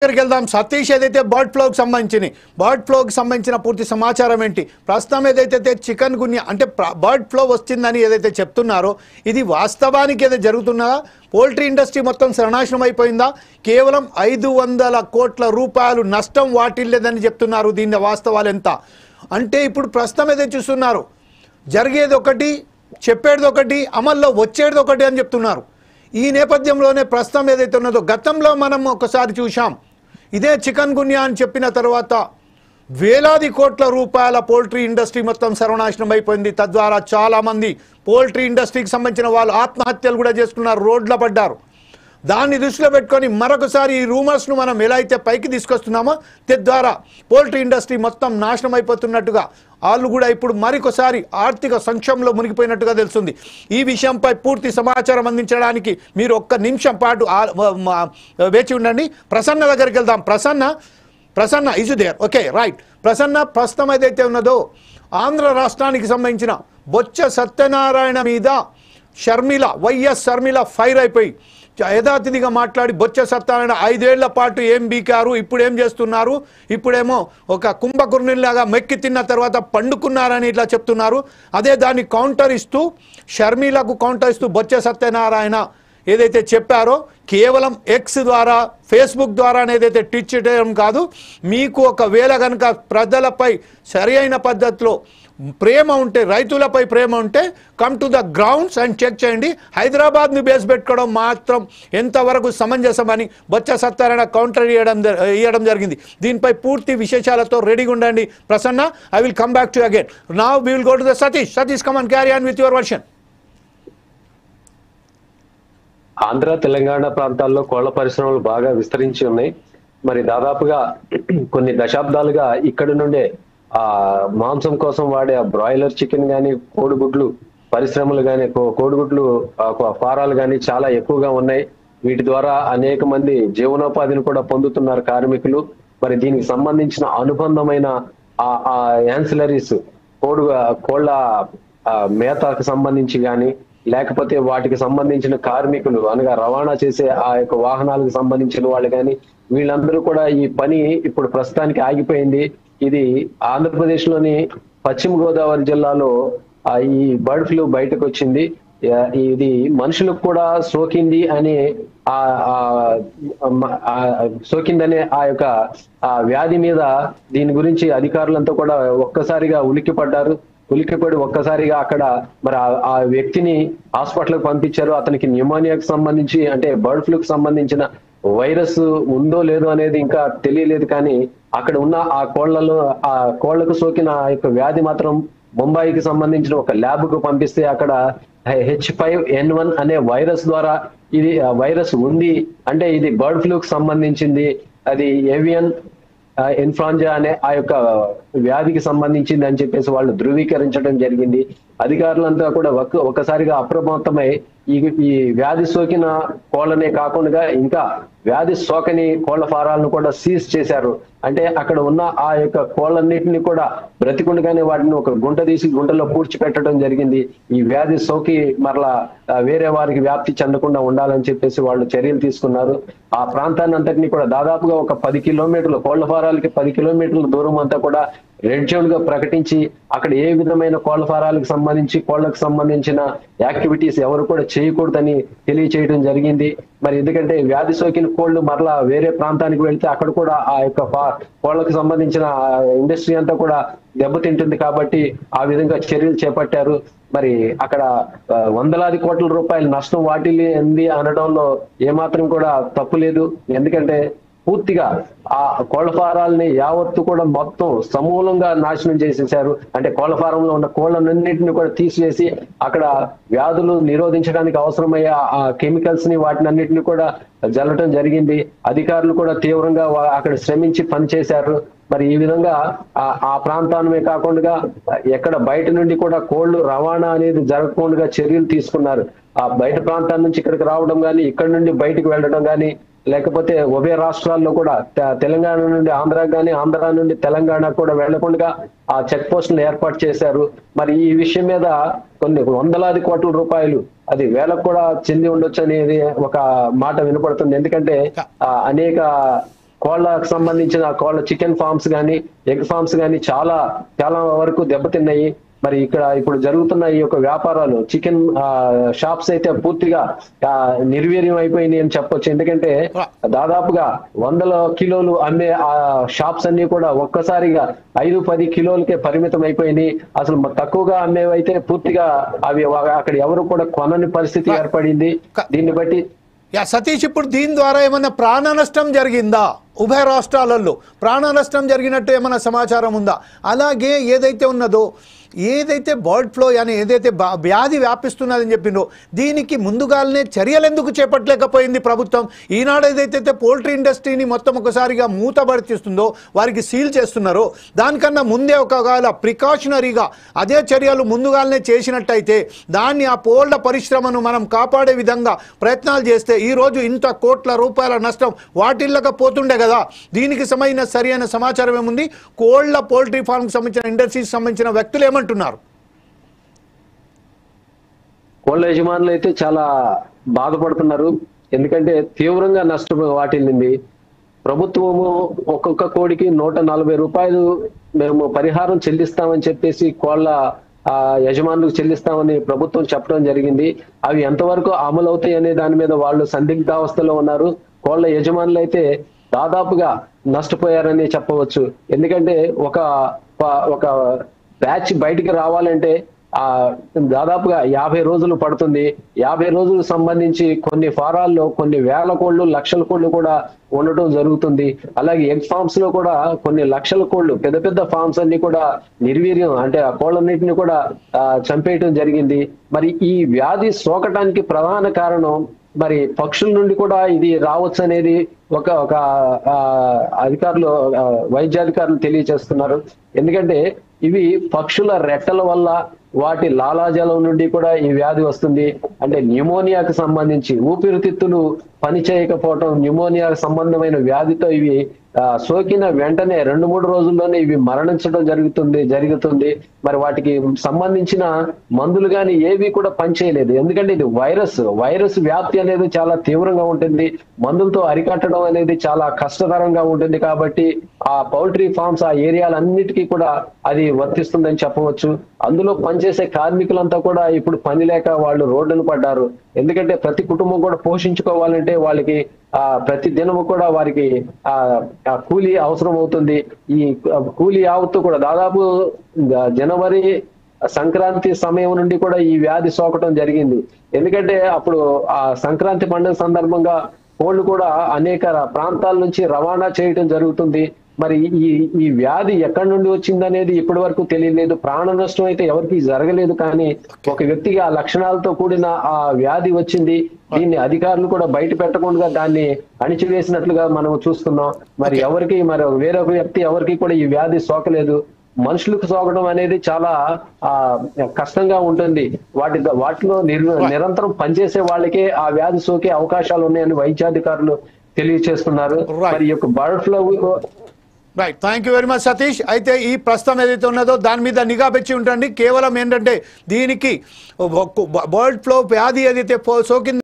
దగ్గరికి వెళ్దాం. సతీష్ ఏదైతే బర్డ్ ఫ్లూకి సంబంధించిన పూర్తి సమాచారం ఏంటి? ప్రస్తుతం ఏదైతే చికెన్ గున్యా అంటే బర్డ్ ఫ్లూ వచ్చిందని ఏదైతే చెప్తున్నారో ఇది వాస్తవానికి ఏదైతే జరుగుతున్నదా? పోల్ట్రీ ఇండస్ట్రీ మొత్తం సర్వనాశనం అయిపోయిందా? కేవలం 500 కోట్ల రూపాయలు నష్టం వాటిల్లేదని చెప్తున్నారు. దీని వాస్తవాలు ఎంత అంటే ఇప్పుడు ప్రస్తుతం ఏదైతే చూస్తున్నారు జరిగేది ఒకటి, చెప్పేది ఒకటి, అమల్లో వచ్చేది ఒకటి అని చెప్తున్నారు. ఈ నేపథ్యంలోనే ప్రస్తుతం ఏదైతే ఉన్నదో గతంలో మనం ఒకసారి చూసాం. ఇదే చికెన్ గున్యా అని చెప్పిన తర్వాత వేలాది కోట్ల రూపాయల పోల్ట్రీ ఇండస్ట్రీ మొత్తం సర్వనాశనం అయిపోయింది. తద్వారా చాలామంది పోల్ట్రీ ఇండస్ట్రీకి సంబంధించిన వాళ్ళు ఆత్మహత్యలు కూడా చేసుకున్నారు, రోడ్ల పడ్డారు. దాన్ని దృష్టిలో పెట్టుకొని మరొకసారి ఈ రూమర్స్ను మనం ఎలా అయితే పైకి తీసుకొస్తున్నామో తద్వారా పోల్ట్రీ ఇండస్ట్రీ మొత్తం నాశనం అయిపోతున్నట్టుగా వాళ్ళు కూడా ఇప్పుడు మరొకసారి ఆర్థిక సంక్షోభంలో మునిగిపోయినట్టుగా తెలుస్తుంది. ఈ విషయంపై పూర్తి సమాచారం అందించడానికి మీరు ఒక్క నిమిషం పాటు వేచి ఉండండి. ప్రసన్న దగ్గరికి వెళ్దాం. Prasanna is there? Okay, right. Prasanna, ప్రస్తుతం ఏదైతే ఉన్నదో ఆంధ్ర రాష్ట్రానికి సంబంధించిన బొత్స సత్యనారాయణ మీద వైఎస్ షర్మిల ఫైర్ అయిపోయి యథాతిథిగా మాట్లాడి బొత్స సత్యనారాయణ 5 ఏళ్ల పాటు ఏం బీకారు, ఇప్పుడు ఏం చేస్తున్నారు, ఇప్పుడేమో ఒక కుంభకర్ణులాగా మెక్కి తిన్న తర్వాత పండుకున్నారని ఇట్లా చెప్తున్నారు. అదే దాన్ని కౌంటర్ ఇస్తూ షర్మిలకు కౌంటర్ ఇస్తూ బొత్స సత్యనారాయణ ఏదైతే చెప్పారో కేవలం ఎక్స్ ద్వారా ఫేస్బుక్ ద్వారా ఏదైతే ట్వీట్ చేయడం కాదు, మీకు ఒకవేళ కనుక ప్రజలపై సరి అయిన పద్ధతిలో ప్రేమ ఉంటే, రైతులపై ప్రేమ ఉంటే come to the grounds and check చేయండి. హైదరాబాద్ని బేస్ పెట్టుకోవడం మాత్రం ఎంతవరకు సమంజసమని బొత్స సత్యనారాయణ కౌంటర్ ఇవ్వడం జరిగింది. దీనిపై పూర్తి విశేషాలతో రెడీగా ఉండండి. Prasanna, I will come back to again. Now we will go to the Satish come and carry on with your version. Andhra Telangana ప్రాంతాల్లో కోళ్ల పరిశ్రమలు బాగా విస్తరించి ఉన్నాయి. మరి దాదాపుగా కొన్ని దశాబ్దాలుగా ఇక్కడి నుండే మాంసం కోసం వాడే బ్రాయిలర్ చికెన్ కానీ, కోడిగుడ్లు పరిశ్రమలు కానీ, కోడిగుడ్లు ఫారాలు కానీ చాలా ఎక్కువగా ఉన్నాయి. వీటి ద్వారా అనేక మంది జీవనోపాధిని కూడా పొందుతున్నారు కార్మికులు. మరి దీనికి సంబంధించిన అనుబంధమైన యాన్సిలరీస్ కోళ్ల మేతకు సంబంధించి కానీ, లేకపోతే వాటికి సంబంధించిన కార్మికులు అనగా రవాణా చేసే ఆ యొక్క వాహనాలకు సంబంధించిన వాళ్ళు కానీ, వీళ్ళందరూ కూడా ఈ పని ఇప్పుడు ప్రస్తుతానికి ఆగిపోయింది. ఇది ఆంధ్రప్రదేశ్ లోని పశ్చిమ గోదావరి జిల్లాలో ఈ బర్డ్ ఫ్లూ బయటకు వచ్చింది. ఇది మనుషులకు కూడా సోకింది అని సోకిందనే ఆ యొక్క వ్యాధి మీద దీని గురించి అధికారులంతా కూడా ఒక్కసారిగా ఉలిక్కిపడి ఒక్కసారిగా అక్కడ మరి ఆ వ్యక్తిని హాస్పిటల్కి పంపించారు. అతనికి న్యూమోనియాకి సంబంధించి అంటే బర్డ్ ఫ్లూకి సంబంధించిన వైరస్ ఉందో లేదో అనేది ఇంకా తెలియలేదు. కానీ అక్కడ ఉన్న ఆ కోళ్లకు సోకిన ఆ యొక్క వ్యాధి మాత్రం ముంబైకి సంబంధించిన ఒక ల్యాబ్ కు పంపిస్తే అక్కడ H5N1 అనే వైరస్ ద్వారా ఇది వైరస్ ఉంది అంటే ఇది బర్డ్ ఫ్లూకి సంబంధించింది, అది ఏవియన్ ఇన్ఫ్లుయెంజా అనే ఆ యొక్క వ్యాధికి సంబంధించింది అని చెప్పేసి వాళ్ళు ధృవీకరించడం జరిగింది. అధికారులంతా కూడా ఒక్కసారిగా అప్రమత్తమై ఈ వ్యాధి సోకిన కోళ్లనే కాకుండా ఇంకా వ్యాధి సోకని కోళ్ల ఫారాలను కూడా సీజ్ చేశారు. అంటే అక్కడ ఉన్న ఆ యొక్క కోళ్లన్నింటినీ కూడా బ్రతికుండగానే వాటిని ఒక గుంట తీసి గుంటలో పూడ్చిపెట్టడం జరిగింది. ఈ వ్యాధి సోకి మరలా వేరే వారికి వ్యాప్తి చెందకుండా ఉండాలని చెప్పేసి వాళ్ళు చర్యలు తీసుకున్నారు. ఆ ప్రాంతాన్ని అంతటినీ కూడా దాదాపుగా ఒక 10 కిలోమీటర్లు కోళ్ల ఫారాలకి 10 కిలోమీటర్ల దూరం అంతా కూడా రెడ్ జోన్ గా ప్రకటించి అక్కడ ఏ విధమైన కోళ్ల ఫారాలకు సంబంధించి కోళ్లకు సంబంధించిన యాక్టివిటీస్ ఎవరు కూడా చేయకూడదని తెలియచేయడం జరిగింది. మరి ఎందుకంటే వ్యాధి సోకిన కోళ్లు మరలా వేరే ప్రాంతానికి వెళ్తే అక్కడ కూడా ఆ యొక్క కోళ్లకు సంబంధించిన ఇండస్ట్రీ అంతా కూడా దెబ్బతింటుంది కాబట్టి ఆ విధంగా చర్యలు చేపట్టారు. మరి అక్కడ వందలాది కోట్ల రూపాయల నష్టం వాటిల్లింది అనడంలో ఏమాత్రం కూడా తప్పు లేదు. ఎందుకంటే పూర్తిగా ఆ కోళ్ల ఫారాలని యావత్తు కూడా మొత్తం సమూలంగా నాశనం చేసేసారు. అంటే కోళ్ల ఫారంలో ఉన్న కోళ్లన్నింటినీ కూడా తీసివేసి అక్కడ వ్యాధులు నిరోధించడానికి అవసరమయ్యే ఆ కెమికల్స్ ని వాటినన్నింటినీ కూడా జల్లటం జరిగింది. అధికారులు కూడా తీవ్రంగా అక్కడ శ్రమించి పనిచేశారు. మరి ఈ విధంగా ఆ ప్రాంతానమే కాకుండా ఎక్కడ బయట నుండి కూడా కోళ్లు రవాణా అనేది జరగకుండా చర్యలు తీసుకున్నారు. ఆ బయట ప్రాంతాల నుంచి ఇక్కడికి రావడం కానీ, ఇక్కడ నుండి బయటకు వెళ్ళడం కానీ, లేకపోతే ఉభయ రాష్ట్రాల్లో కూడా తెలంగాణ నుండి ఆంధ్రాకి కానీ, ఆంధ్ర నుండి తెలంగాణ కూడా వెళ్లకుండా ఆ చెక్ పోస్టులు ఏర్పాటు చేశారు. మరి ఈ విషయం మీద కొన్ని వందలాది కోట్ల రూపాయలు, అది వేలకు కూడా చెంది ఉండొచ్చు అనేది ఒక మాట వినపడుతుంది. ఎందుకంటే అనేక కోళ్ళకు సంబంధించిన కోళ్ళ చికెన్ ఫార్మ్స్ కానీ ఎగ్ ఫార్మ్స్ కానీ చాలా చాలా వరకు దెబ్బతిన్నాయి. మరి ఇక్కడ ఇప్పుడు జరుగుతున్న ఈ యొక్క వ్యాపారాలు చికెన్ షాప్స్ అయితే పూర్తిగా నిర్వీర్యం అయిపోయింది అని చెప్పొచ్చు. ఎందుకంటే దాదాపుగా 100 కిలోలు అమ్మే ఆ షాప్స్ అన్ని కూడా ఒక్కసారిగా 5-10 కిలోలకే పరిమితం అయిపోయినాయి. అసలు తక్కువగా అమ్మేవైతే పూర్తిగా అవి అక్కడ ఎవరు కూడా కొనని పరిస్థితి ఏర్పడింది. దీన్ని బట్టి సతీష్, ఇప్పుడు దీని ద్వారా ఏమన్నా ప్రాణ నష్టం జరిగిందా? ఉభయ రాష్ట్రాలలో ప్రాణ నష్టం జరిగినట్టు ఏమైనా సమాచారం ఉందా? అలాగే ఏదైతే ఉన్నదో, ఏదైతే బర్డ్ ఫ్లూ అని ఏదైతే వ్యాధి వ్యాపిస్తున్నదని చెప్పిందో, దీనికి ముందుగానే చర్యలు ఎందుకు చేపట్టలేకపోయింది ప్రభుత్వం? ఈనాడు ఏదైతే పోల్ట్రీ ఇండస్ట్రీని మొత్తం ఒకసారిగా మూతబడిస్తుందో, వారికి సీల్ చేస్తున్నారో, దానికన్నా ముందే ఒకవేళ ప్రికాషనరీగా అదే చర్యలు ముందుగానే చేసినట్టయితే దాన్ని ఆ కోళ్ల పరిశ్రమను మనం కాపాడే విధంగా ప్రయత్నాలు చేస్తే ఈరోజు ఇంత కోట్ల రూపాయల నష్టం వాటిల్లకపోతుండే కదా. దీనికి సంబంధించిన సరైన సమాచారం ఏముంది? కోళ్ల పోల్ట్రీ ఫార్మ్కి సంబంధించిన ఇండస్ట్రీకి సంబంధించిన వ్యక్తులు ఏమంటున్నారు? కోళ్ళ యజమానులు అయితే చాలా బాధపడుతున్నారు. ఎందుకంటే తీవ్రంగా నష్టం వాటిల్లింది. ప్రభుత్వము ఒక్కొక్క కోడికి 140 రూపాయలు మేము పరిహారం చెల్లిస్తామని చెప్పేసి కోళ్ళ యజమానులకు చెల్లిస్తామని ప్రభుత్వం చెప్పడం జరిగింది. అవి ఎంతవరకు అమలు అవుతాయి అనే దాని మీద వాళ్ళు సందిగ్ధావస్థలో ఉన్నారు. కోళ్ళ యజమానులు అయితే దాదాపుగా నష్టపోయారని చెప్పవచ్చు. ఎందుకంటే ఒక బ్యాచ్ బయటికి రావాలంటే దాదాపుగా 50 రోజులు పడుతుంది. 50 రోజులకు సంబంధించి కొన్ని ఫారాల్లో కొన్ని వేల కోళ్లు, లక్షల కోళ్లు కూడా ఉండటం జరుగుతుంది. అలాగే ఎగ్ ఫార్మ్స్ లో కూడా కొన్ని లక్షల కోళ్లు, పెద్ద పెద్ద ఫార్మ్స్ అన్ని కూడా నిర్వీర్యం, అంటే ఆ కోళ్ళన్నింటినీ కూడా చంపేయటం జరిగింది. మరి ఈ వ్యాధి సోకటానికి ప్రధాన కారణం మరి పక్షుల నుండి కూడా ఇది రావచ్చు అనేది ఒక అధికారులు, వైద్యాధికారులు తెలియజేస్తున్నారు. ఎందుకంటే ఇవి పక్షుల రెట్టల వల్ల, వాటి లాలాజలం నుండి కూడా ఈ వ్యాధి వస్తుంది. అంటే న్యూమోనియాకి సంబంధించి ఊపిరితిత్తులు పని చేయకపోవటం, న్యూమోనియాకి సంబంధమైన వ్యాధితో ఇవి సోకిన వెంటనే 2-3 రోజుల్లోనే ఇవి మరణించడం జరుగుతుంది. మరి వాటికి సంబంధించిన మందులు కానీ ఏవి కూడా పనిచేయలేదు. ఎందుకంటే ఇది వైరస్ వ్యాప్తి అనేది చాలా తీవ్రంగా ఉంటుంది. మందులతో అరికట్టడం అనేది చాలా కష్టతరంగా ఉంటుంది. కాబట్టి ఆ పౌల్ట్రీ ఫార్మ్స్ ఆ ఏరియాలన్నిటికీ కూడా అది వర్తిస్తుందని చెప్పవచ్చు. అందులో పనిచేసే కార్మికులంతా కూడా ఇప్పుడు పని లేక వాళ్ళు రోడ్డును పడ్డారు. ఎందుకంటే ప్రతి కుటుంబం కూడా పోషించుకోవాలంటే వాళ్ళకి ప్రతి దినము కూడా వారికి కూలీ అవసరం అవుతుంది. ఈ కూలీ యావత్తు కూడా దాదాపు జనవరి సంక్రాంతి సమయం నుండి కూడా ఈ వ్యాధి సోకటం జరిగింది. ఎందుకంటే అప్పుడు ఆ సంక్రాంతి పండుగ సందర్భంగా కోళ్లు కూడా అనేక ప్రాంతాల నుంచి రవాణా చేయటం జరుగుతుంది. మరి ఈ వ్యాధి ఎక్కడి నుండి వచ్చిందనేది ఇప్పటి వరకు తెలియలేదు. ప్రాణ నష్టం అయితే ఎవరికి జరగలేదు. కానీ ఒక వ్యక్తికి ఆ లక్షణాలతో కూడిన ఆ వ్యాధి వచ్చింది. దీన్ని అధికారులు కూడా బయట పెట్టకుండా దాన్ని అణిచివేసినట్లుగా మనం చూస్తున్నాం. మరి వేరొక వ్యక్తి ఎవరికి కూడా ఈ వ్యాధి సోకలేదు. మనుషులకు సోకడం అనేది చాలా కష్టంగా ఉంటుంది. వాటిలో నిరంతరం పనిచేసే వాళ్ళకే ఆ వ్యాధి సోకే అవకాశాలు ఉన్నాయని వైద్యాధికారులు తెలియజేస్తున్నారు. మరి ఈ యొక్క bird flu right, thank you very much Satish. అయితే ఈ ప్రస్తుతం ఏదైతే ఉన్నదో దాని మీద నిఘా పెట్టి ఉంటుంది. కేవలం ఏంటంటే దీనికి బర్డ్ ఫ్లూ వ్యాధి ఏదైతే సోకింది